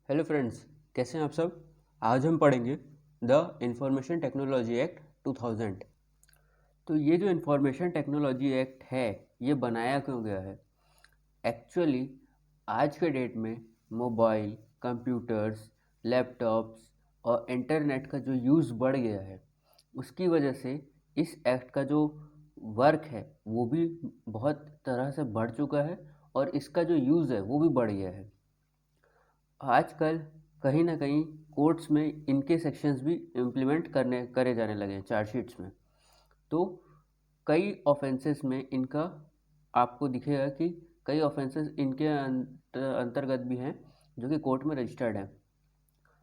Hello friends, कैसे हैं आप सब। आज हम पढ़ेंगे द इंफॉर्मेशन टेक्नोलॉजी एक्ट 2000। तो ये जो इंफॉर्मेशन टेक्नोलॉजी एक्ट है, ये बनाया क्यों गया है। एक्चुअली आज के डेट में मोबाइल, कंप्यूटर्स, लैपटॉप्स और इंटरनेट का जो यूज़ बढ़ गया है, उसकी वजह से इस एक्ट का जो वर्क है वो भी बहुत तरह से बढ़ चुका है और इसका जो यूज़ है वो भी बढ़ गया है। आजकल कहीं ना कहीं कोर्ट्स में इनके सेक्शंस भी इम्प्लीमेंट करे जाने लगे हैं चार्जशीट्स में। तो कई ऑफेंसेस में इनका आपको दिखेगा कि कई ऑफेंसेस इनके अंतर्गत भी हैं जो कि कोर्ट में रजिस्टर्ड हैं।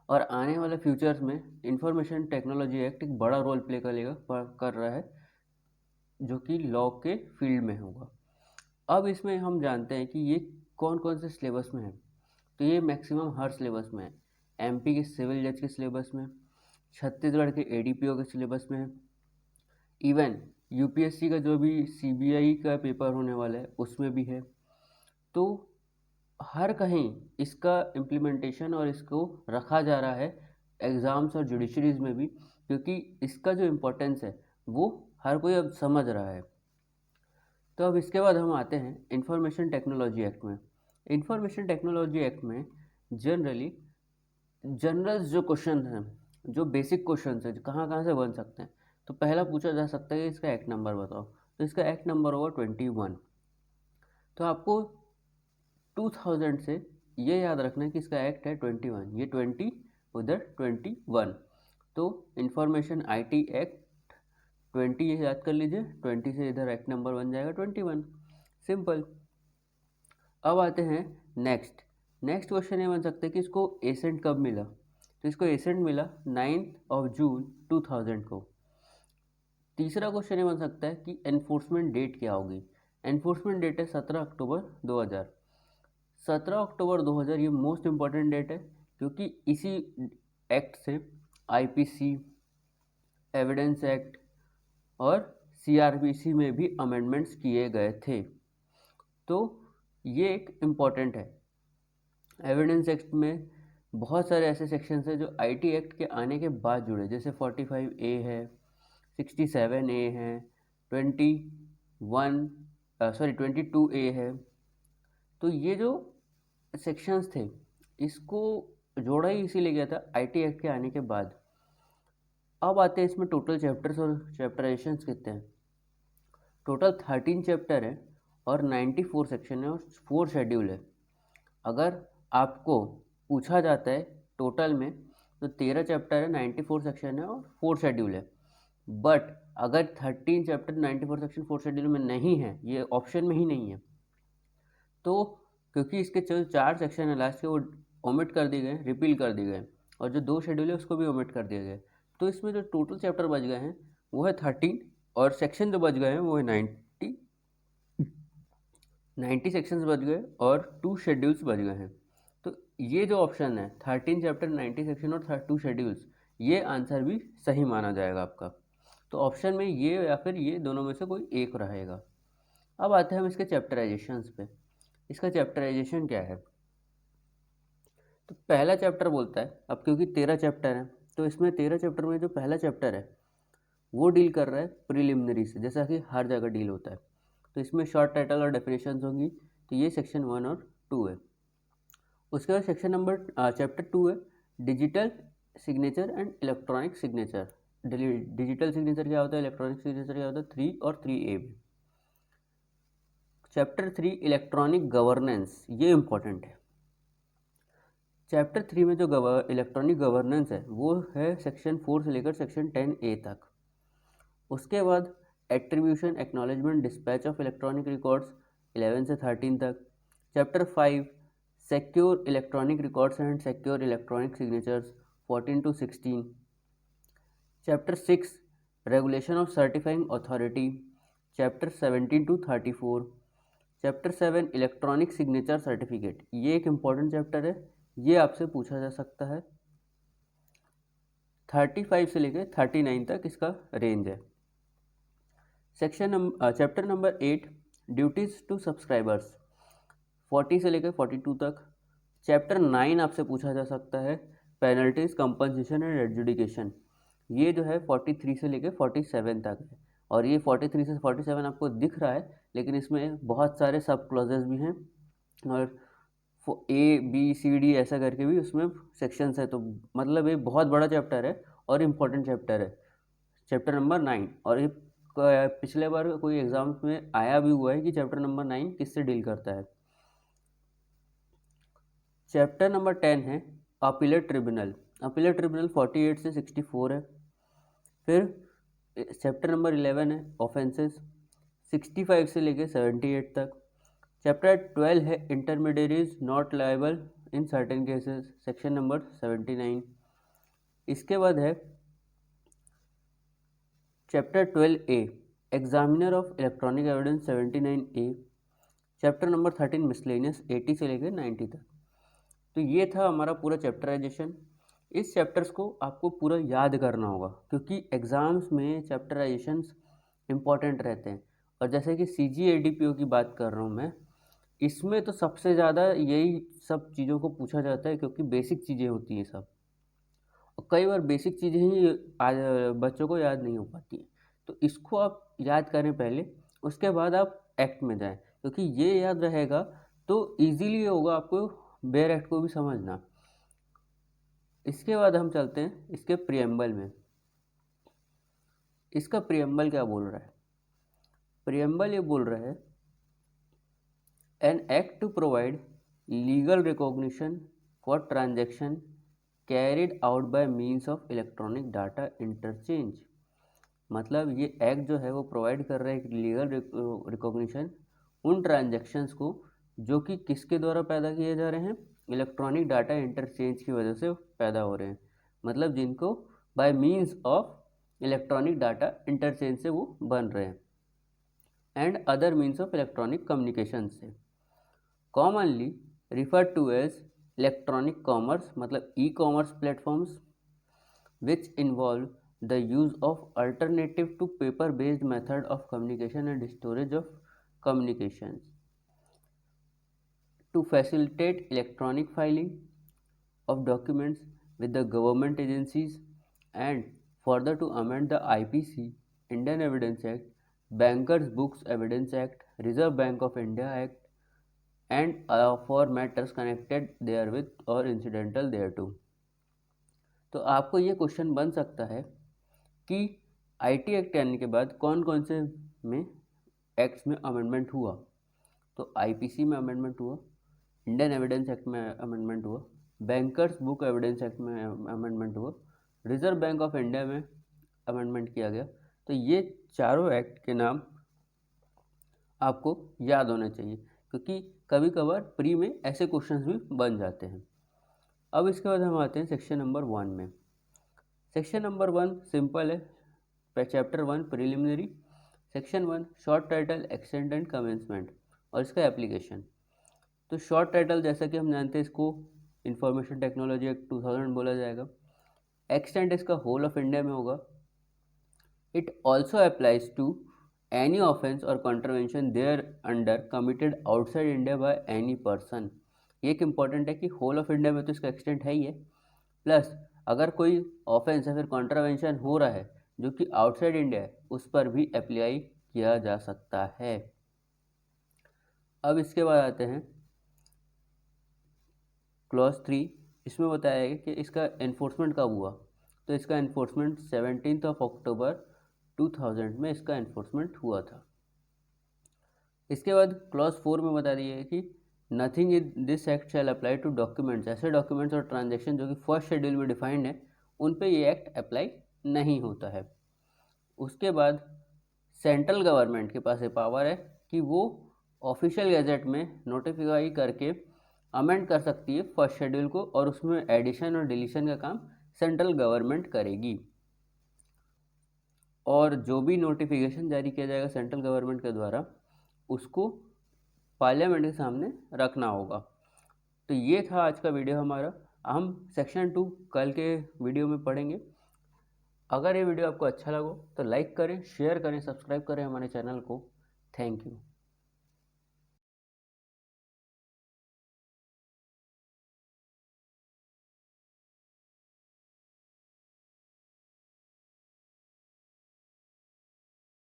और आने वाले फ्यूचर्स में इंफॉर्मेशन टेक्नोलॉजी एक्ट एक बड़ा रोल प्ले कर रहा है जो कि लॉ के फील्ड में होगा। अब इसमें हम जानते हैं कि ये कौन कौन से सिलेबस में है। तो ये मैक्सिमम हर सिलेबस में है। एमपी के सिविल जज के सिलेबस में, छत्तीसगढ़ के एडीपीओ के सिलेबस में है, इवन यूपीएससी का जो भी सीबीआई का पेपर होने वाला है उसमें भी है। तो हर कहीं इसका इम्प्लीमेंटेशन और इसको रखा जा रहा है एग्ज़ाम्स और जुडिशरीज में भी, क्योंकि इसका जो इम्पोर्टेंस है वो हर कोई अब समझ रहा है। तो अब इसके बाद हम आते हैं इंफॉर्मेशन टेक्नोलॉजी एक्ट में। इंफॉर्मेशन टेक्नोलॉजी एक्ट में जनरली जनरल जो क्वेश्चन हैं, जो बेसिक क्वेश्चन है, कहाँ कहाँ से बन सकते हैं। तो पहला पूछा जा सकता है कि इसका एक्ट नंबर बताओ। तो इसका एक्ट नंबर होगा 21। तो आपको 2000 से ये याद रखना है कि इसका एक्ट है 21, ये 20 उधर 21। तो इंफॉर्मेशन आईटी एक्ट 20 ये याद कर लीजिए, 20 से इधर एक्ट नंबर बन जाएगा 21। सिंपल। अब आते हैं नेक्स्ट नेक्स्ट क्वेश्चन ये बन सकता है कि इसको एसेंट कब मिला। तो इसको एसेंट मिला 9 जून 2000 को। तीसरा क्वेश्चन ये बन सकता है कि एनफोर्समेंट डेट क्या होगी। एनफोर्समेंट डेट है 17 अक्टूबर 2000। 17 अक्टूबर 2000 ये मोस्ट इम्पॉर्टेंट डेट है, क्योंकि इसी एक्ट से आईपीसी, एविडेंस एक्ट और सीआरपीसी में भी अमेंडमेंट्स किए गए थे। तो ये एक इम्पॉर्टेंट है। एविडेंस एक्ट में बहुत सारे ऐसे सेक्शंस हैं जो आईटी एक्ट के आने के बाद जुड़े, जैसे 45A है, 67A है, 22A है। तो ये जो सेक्शंस थे इसको जोड़ा ही इसीलिए गया था आईटी एक्ट के आने के बाद। अब आते हैं इसमें टोटल चैप्टर्स और चैप्टराइजेशंस कितने हैं। टोटल 13 चैप्टर है और 94 सेक्शन है और 4 शेड्यूल है। अगर आपको पूछा जाता है टोटल में, तो 13 चैप्टर है, 94 सेक्शन है और 4 शेड्यूल है। बट अगर 13 चैप्टर 94 सेक्शन 4 शेड्यूल में नहीं है, ये ऑप्शन में ही नहीं है, तो क्योंकि इसके जो 4 सेक्शन है लास्ट के वो ओमिट कर दिए गए, रिपील कर दिए गए, और जो 2 शेड्यूल है उसको भी ओमिट कर दिया गया। तो इसमें जो टोटल चैप्टर बच गए हैं वो है 13, और सेक्शन जो बच गए हैं वो है 90 सेक्शंस बच गए और 2 शेड्यूल्स बच गए हैं। तो ये जो ऑप्शन है 13 चैप्टर 90 सेक्शन और 2 शेड्यूल्स, ये आंसर भी सही माना जाएगा आपका। तो ऑप्शन में ये या फिर ये दोनों में से कोई एक रहेगा। अब आते हैं हम इसके चैप्टराइजेशंस पे। इसका चैप्टराइजेशन क्या है। तो पहला चैप्टर बोलता है, अब क्योंकि 13 चैप्टर है तो इसमें 13 चैप्टर में जो पहला चैप्टर है वो डील कर रहा है प्रिलिमिनरी से, जैसा कि हर जगह डील होता है। तो इसमें शॉर्ट टाइटल और डेफिनेशंस होंगी। तो ये सेक्शन 1 और 2 है। उसके बाद सेक्शन नंबर चैप्टर 2 है digital signature and electronic signature. Digital signature क्या होता है, इलेक्ट्रॉनिक सिग्नेचर क्या होता है, 3 और 3A में। चैप्टर 3 इलेक्ट्रॉनिक गवर्नेंस, ये इंपॉर्टेंट है। चैप्टर 3 में जो इलेक्ट्रॉनिक गवर्नेंस है वो है सेक्शन 4 से लेकर सेक्शन 10A तक। उसके बाद attribution, acknowledgement, dispatch of electronic records 11 से 13 तक। Chapter 5 secure electronic records and secure electronic signatures 14 to 16। Chapter 6 regulation of certifying authority chapter 17 to 34। Chapter 7 electronic signature certificate, ये एक इम्पॉर्टेंट चैप्टर है, ये आपसे पूछा जा सकता है। 35 से लेकर 39 तक इसका रेंज है। Chapter number 8 duties to subscribers 40 से लेकर 42 तक। चैप्टर 9 आपसे पूछा जा सकता है, पेनल्टीज, कंपनसेशन एंड एडजुडिकेशन। ये जो है 43 से लेके 47 तक है, और ये 43 से 47 आपको दिख रहा है, लेकिन इसमें बहुत सारे सब क्लॉजेस भी हैं, और A B C D ऐसा करके भी उसमें सेक्शंस है। तो मतलब ये बहुत बड़ा चैप्टर है और इम्पोर्टेंट चैप्टर है, चैप्टर नंबर 9। और ये पिछले बार कोई एग्जाम्स में आया भी हुआ है कि चैप्टर नंबर 9 किससे डील करता है। चैप्टर नंबर 10 है अपीलेट ट्रिब्यूनल। अपीलेट ट्रिब्यूनल 48 से 64 है। फिर चैप्टर नंबर 11 है ऑफेंसेस, 65 से लेके 78 तक। चैप्टर 12 है intermediaries not liable in certain cases, section number 79। इसके बाद है chapter 12A examiner of electronic evidence, 79A। Chapter number 13 miscellaneous, 80 से लेकर 90 तक। तो ये था हमारा पूरा चैप्टराइजेशन। इस चैप्टर्स को आपको पूरा याद करना होगा, क्योंकि एग्ज़ाम्स में चैप्टराइजेशंस इम्पॉर्टेंट रहते हैं। और जैसे कि CGADPO की बात कर रहा हूँ मैं, इसमें तो सबसे ज़्यादा यही सब चीज़ों को पूछा जाता है, क्योंकि बेसिक चीज़ें होती हैं सब, और कई बार बेसिक चीज़ें ही बच्चों को याद नहीं हो पाती हैं। तो इसको आप याद करें पहले, उसके बाद आप एक्ट में जाएं, क्योंकि ये याद रहेगा तो इजीली होगा आपको बेयर एक्ट को भी समझना। इसके बाद हम चलते हैं इसके प्रियम्बल में। इसका प्रियम्बल क्या बोल रहा है? प्रियम्बल ये बोल रहा है, an act to provide legal recognition for transaction carried out by means of electronic data interchange. मतलब ये एक्ट जो है वो प्रोवाइड कर रहा है एक लीगल रिकॉग्निशन उन ट्रांजैक्शंस को जो कि किसके द्वारा पैदा किए जा रहे हैं, इलेक्ट्रॉनिक डाटा इंटरचेंज की वजह से पैदा हो रहे हैं। मतलब जिनको by means of electronic data interchange से वो बन रहे हैं, and other means of electronic communication से। Commonly referred to as electronic commerce, मतलब e commerce platforms which involve the use of alternative to paper based method of communication and storage of communications to facilitate electronic filing of documents with the government agencies, and further to amend the IPC, Indian Evidence Act, Bankers Books Evidence Act, Reserve Bank of India Act, and for matters connected therewith or incidental thereto। तो आपको ये question बन सकता है कि IT act आने के बाद कौन कौन से में एक्ट्स में अमेंडमेंट हुआ। तो IPC में अमेंडमेंट हुआ, इंडियन एविडेंस एक्ट में अमेंडमेंट हुआ, बैंकर्स बुक एविडेंस एक्ट में अमेंडमेंट हुआ, रिजर्व बैंक ऑफ इंडिया में अमेंडमेंट किया गया। तो ये चारों एक्ट के नाम आपको याद होने चाहिए, क्योंकि कभी कभार प्री में ऐसे क्वेश्चंस भी बन जाते हैं। अब इसके बाद हम आते हैं सेक्शन नंबर 1 में। सेक्शन नंबर 1 सिंपल है, chapter 1 preliminary. Section 1 short title, extent and commencement, और इसका एप्लीकेशन। तो शॉर्ट टाइटल जैसा कि हम जानते हैं इसको इंफॉर्मेशन टेक्नोलॉजी एक्ट 2000 बोला जाएगा। एक्सटेंट इसका होल ऑफ इंडिया में होगा। It also applies to any offence और contravention thereunder committed outside India by any person. ये एक इंपॉर्टेंट है कि होल ऑफ इंडिया में तो इसका एक्सटेंट है ही है, प्लस अगर कोई ऑफेंस या फिर कॉन्ट्रवेंशन हो रहा है जो कि आउटसाइड इंडिया है, उस पर भी अप्लाई किया जा सकता है। अब इसके बाद आते हैं क्लॉज 3। इसमें बताया है कि इसका एनफोर्समेंट कब हुआ। तो इसका एनफोर्समेंट 17 अक्टूबर 2000 में इसका एनफोर्समेंट हुआ था। इसके बाद क्लॉज 4 में बता दिया है कि nothing in this act shall apply to documents. ऐसे डॉक्यूमेंट्स और ट्रांजैक्शन जो कि फर्स्ट शेड्यूल में डिफाइंड है, उन पे ये एक्ट अप्लाई नहीं होता है। उसके बाद सेंट्रल गवर्नमेंट के पास ये पावर है कि वो ऑफिशियल गैजेट में नोटिफाई करके अमेंड कर सकती है फर्स्ट शेड्यूल को, और उसमें एडिशन और डिलीशन का काम सेंट्रल गवर्नमेंट करेगी। और जो भी नोटिफिकेशन जारी किया जाएगा सेंट्रल गवर्नमेंट के द्वारा, उसको पार्लियामेंट के सामने रखना होगा। तो ये था आज का वीडियो हमारा। हम सेक्शन 2 कल के वीडियो में पढ़ेंगे। अगर ये वीडियो आपको अच्छा लगा तो लाइक करें, शेयर करें, सब्सक्राइब करें हमारे चैनल को। Thank you.